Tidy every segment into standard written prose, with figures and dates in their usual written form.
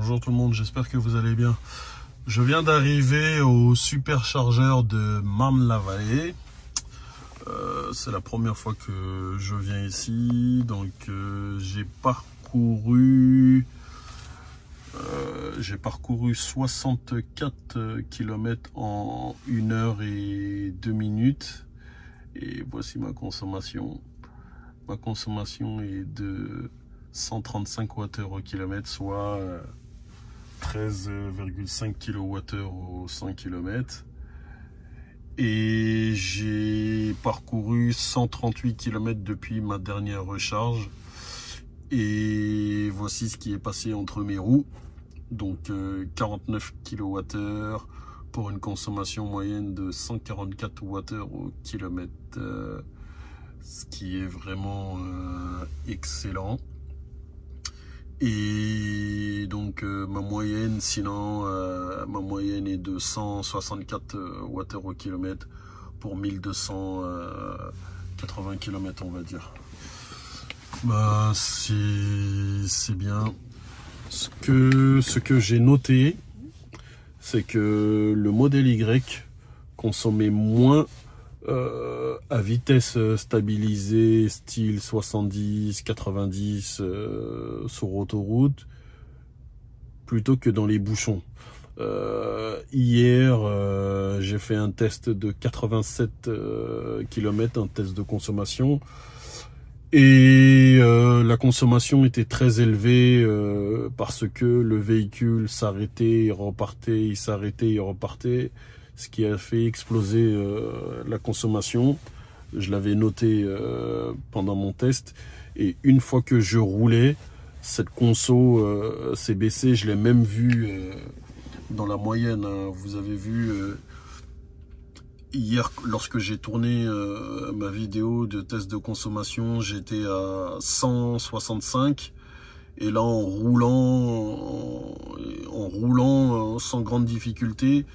Bonjour tout le monde, j'espère que vous allez bien. Je viens d'arriver au superchargeur de Marne-la-Vallée. C'est la première fois que je viens ici, donc j'ai parcouru 64 km en 1 heure et 2 minutes. Et voici ma consommation. Ma consommation est de 135 Wh au kilomètre, soit 13,5 kWh au 100 km. Et j'ai parcouru 138 km depuis ma dernière recharge. Et voici ce qui est passé entre mes roues. Donc 49 kWh pour une consommation moyenne de 144 Wh au kilomètre. Ce qui est vraiment excellent. Et donc ma moyenne ma moyenne est de 164 Wh au kilomètre pour 1280 km, on va dire. Bah c'est bien. Ce que j'ai noté, c'est que le modèle Y consommait moins à vitesse stabilisée style 70, 90 sur autoroute plutôt que dans les bouchons. Hier j'ai fait un test de 87 km, un test de consommation, et la consommation était très élevée parce que le véhicule s'arrêtait, il repartait, il s'arrêtait, il repartait, ce qui a fait exploser la consommation. Je l'avais noté pendant mon test, et une fois que je roulais, cette conso s'est baissée. Je l'ai même vu dans la moyenne, hein. Vous avez vu hier, lorsque j'ai tourné ma vidéo de test de consommation, j'étais à 165. Et là, en roulant sans grande difficulté,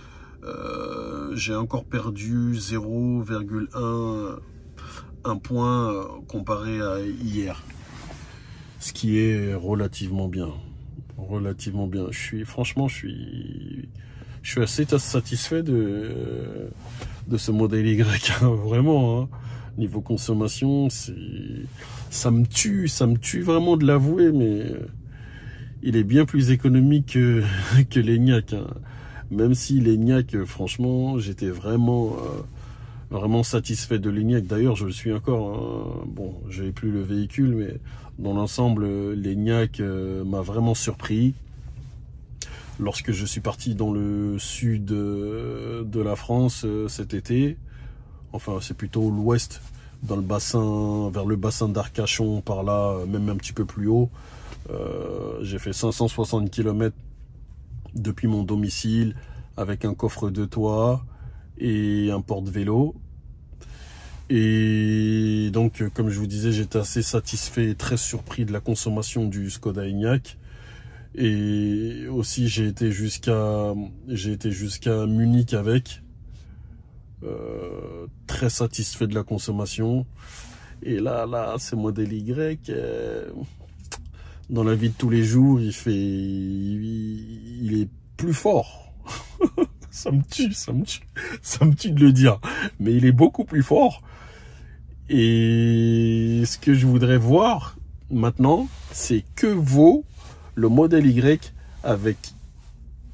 j'ai encore perdu 0,1 point comparé à hier, ce qui est relativement bien. Franchement, je suis assez satisfait de ce modèle Y, hein, vraiment, hein. Niveau consommation, ça me tue vraiment de l'avouer, mais il est bien plus économique que l'Enyaq, hein. Même si l'Enyaq, franchement, j'étais vraiment satisfait de l'Enyaq. D'ailleurs, je le suis encore, hein. Bon, j'avais plus le véhicule, mais dans l'ensemble, l'Enyaq m'a vraiment surpris. Lorsque je suis parti dans le sud de la France cet été, enfin c'est plutôt l'ouest, dans le bassin, vers le bassin d'Arcachon, par là, même un petit peu plus haut, j'ai fait 560 km depuis mon domicile, avec un coffre de toit et un porte-vélo. Et donc, comme je vous disais, j'étais assez satisfait et très surpris de la consommation du Skoda Enyaq. Et aussi, j'ai été jusqu'à Munich avec, très satisfait de la consommation. Et là, ce modèle Y, dans la vie de tous les jours, il est plus fort. Ça me tue de le dire, mais il est beaucoup plus fort. Et ce que je voudrais voir maintenant, c'est que vaut le modèle Y avec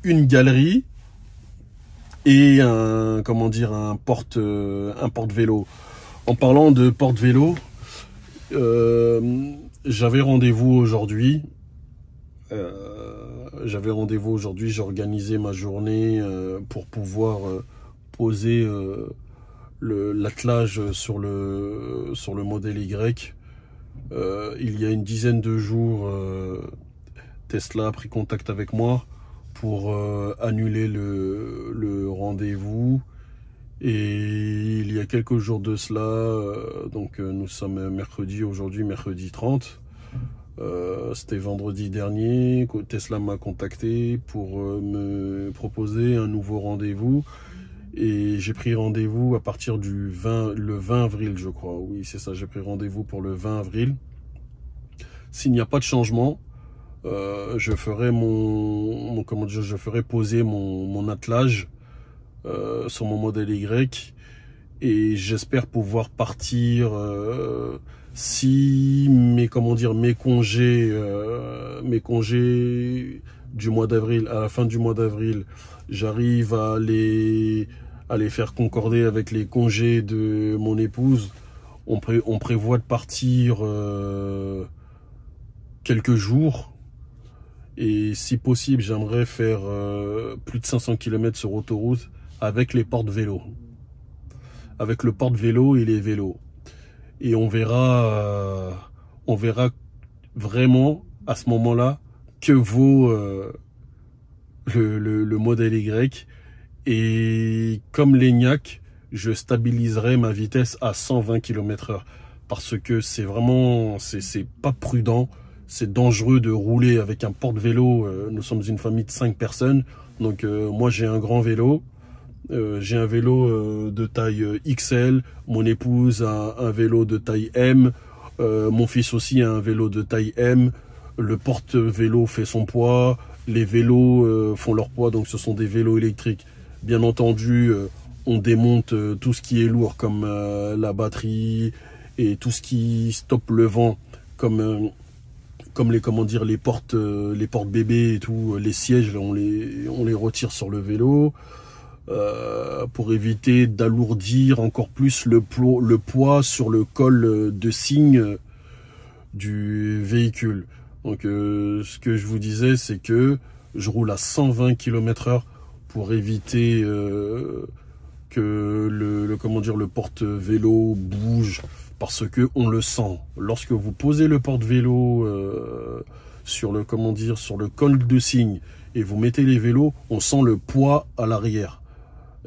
une galerie et un porte-vélo. En parlant de porte-vélo, j'avais rendez-vous aujourd'hui. J'ai organisé ma journée pour pouvoir poser l'attelage sur le modèle Y. Il y a une dizaine de jours, Tesla a pris contact avec moi pour annuler le rendez-vous. Et il y a quelques jours de cela, donc nous sommes mercredi aujourd'hui, mercredi 30. C'était vendredi dernier, Tesla m'a contacté pour me proposer un nouveau rendez-vous. Et j'ai pris rendez-vous à partir le 20 avril, je crois. Oui, c'est ça, j'ai pris rendez-vous pour le 20 avril. S'il n'y a pas de changement, je ferai comment dire, je ferai poser mon attelage sur mon modèle Y, et j'espère pouvoir partir si mes congés du mois d'avril, à la fin du mois d'avril, j'arrive à les faire concorder avec les congés de mon épouse. On prévoit de partir quelques jours, et si possible j'aimerais faire plus de 500 km sur autoroute avec les porte-vélos, avec le porte-vélo et les vélos, et on verra vraiment à ce moment-là que vaut le modèle Y. Et comme l'ENIAC, je stabiliserai ma vitesse à 120 km/h, parce que c'est vraiment, c'est pas prudent, c'est dangereux de rouler avec un porte-vélo. Nous sommes une famille de 5 personnes, donc moi j'ai un grand vélo, j'ai un vélo de taille XL, mon épouse a un vélo de taille M, mon fils aussi a un vélo de taille M, le porte-vélo fait son poids, les vélos font leur poids, donc ce sont des vélos électriques. Bien entendu, on démonte tout ce qui est lourd, comme la batterie et tout ce qui stoppe le vent, comme les portes bébés et tout, les sièges, on les retire sur le vélo pour éviter d'alourdir encore plus le poids sur le col de cygne du véhicule. Donc ce que je vous disais, c'est que je roule à 120 km/h pour éviter que le porte-vélo bouge, parce que on le sent. Lorsque vous posez le porte-vélo sur le col de cygne et vous mettez les vélos, on sent le poids à l'arrière.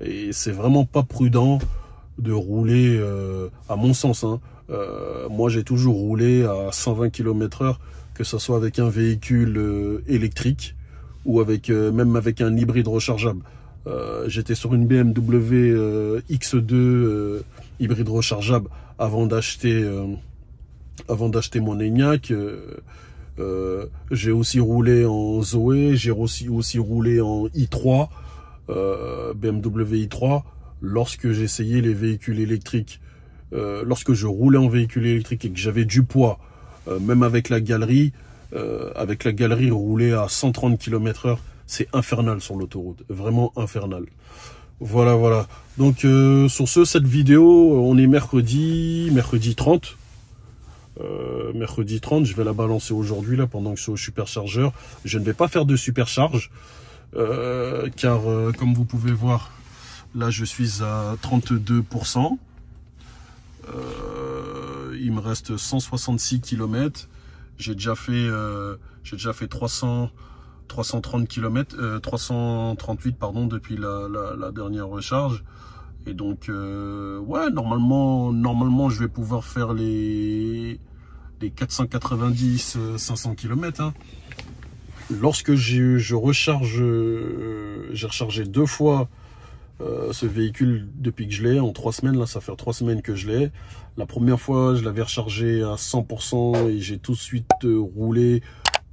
Et c'est vraiment pas prudent de rouler, à mon sens, hein. Moi j'ai toujours roulé à 120 km/h, que ce soit avec un véhicule électrique ou même avec un hybride rechargeable. J'étais sur une BMW X2 hybride rechargeable avant d'acheter mon ENIAC. J'ai aussi roulé en Zoé, j'ai aussi roulé en i3, BMW i3, lorsque j'essayais les véhicules électriques. Lorsque je roulais en véhicule électrique et que j'avais du poids, même avec la galerie, rouler à 130 km/h, c'est infernal sur l'autoroute, vraiment infernal. Voilà. Donc sur cette vidéo, on est mercredi 30. Mercredi 30, je vais la balancer aujourd'hui là pendant que je suis au superchargeur. Je ne vais pas faire de supercharge car comme vous pouvez voir, là je suis à 32%. Il me reste 166 km. J'ai déjà fait 330 km, 338 pardon, depuis la dernière recharge. Et donc ouais, normalement je vais pouvoir faire les 490 500 km, hein. Lorsque je recharge, j'ai rechargé 2 fois ce véhicule depuis que je l'ai, en 3 semaines. Là ça fait 3 semaines que je l'ai. La première fois je l'avais rechargé à 100% et j'ai tout de suite roulé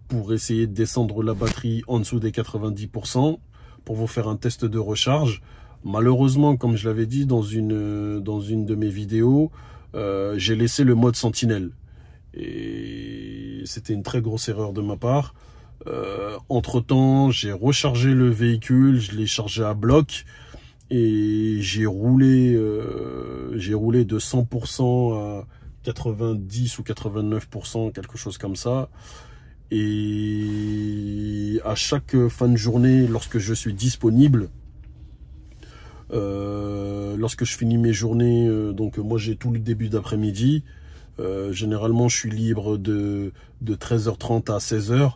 pour essayer de descendre la batterie en dessous des 90% pour vous faire un test de recharge. Malheureusement, comme je l'avais dit dans une de mes vidéos, j'ai laissé le mode sentinelle et c'était une très grosse erreur de ma part. Entre temps, j'ai rechargé le véhicule, je l'ai chargé à bloc et j'ai roulé de 100% à 90 ou 89%, quelque chose comme ça. Et à chaque fin de journée, lorsque je suis disponible, lorsque je finis mes journées, donc moi j'ai tout le début d'après-midi, généralement je suis libre de 13h30 à 16h.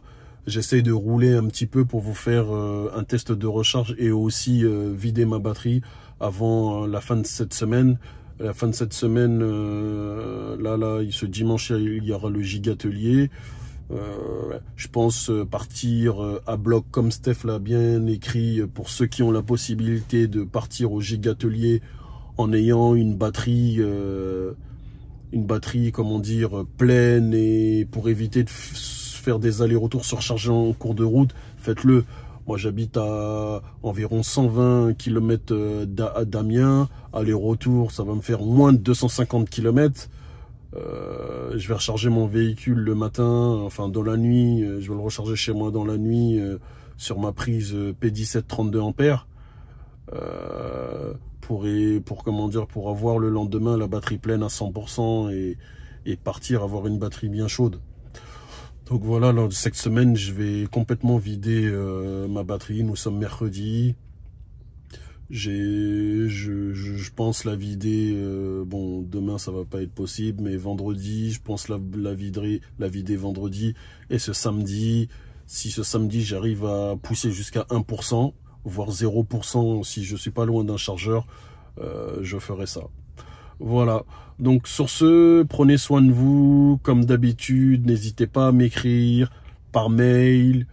J'essaye de rouler un petit peu pour vous faire un test de recharge et aussi vider ma batterie avant la fin de cette semaine. La fin de cette semaine, ce dimanche, il y aura le Gigatelier. Je pense partir à bloc comme Steph l'a bien écrit, pour ceux qui ont la possibilité de partir au Gigatelier en ayant une batterie comment dire, pleine, et pour éviter de faire des allers-retours, surcharger en cours de route, faites-le. Moi, j'habite à environ 120 km d'Amiens. Aller-retour, ça va me faire moins de 250 km. Je vais recharger mon véhicule le matin, enfin dans la nuit. Je vais le recharger chez moi dans la nuit sur ma prise P17 32 ampères. Pour avoir le lendemain la batterie pleine à 100% et partir avoir une batterie bien chaude. Donc voilà, là, cette semaine, je vais complètement vider ma batterie. Nous sommes mercredi. Je pense la vider. Bon, demain, ça va pas être possible, mais vendredi, je pense la vider vendredi. Et ce samedi, si ce samedi, j'arrive à pousser jusqu'à 1%, voire 0%, si je suis pas loin d'un chargeur, je ferai ça. Voilà, donc sur ce, prenez soin de vous, comme d'habitude, n'hésitez pas à m'écrire par mail,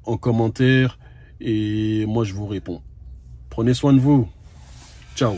en commentaire, et moi je vous réponds. Prenez soin de vous, ciao.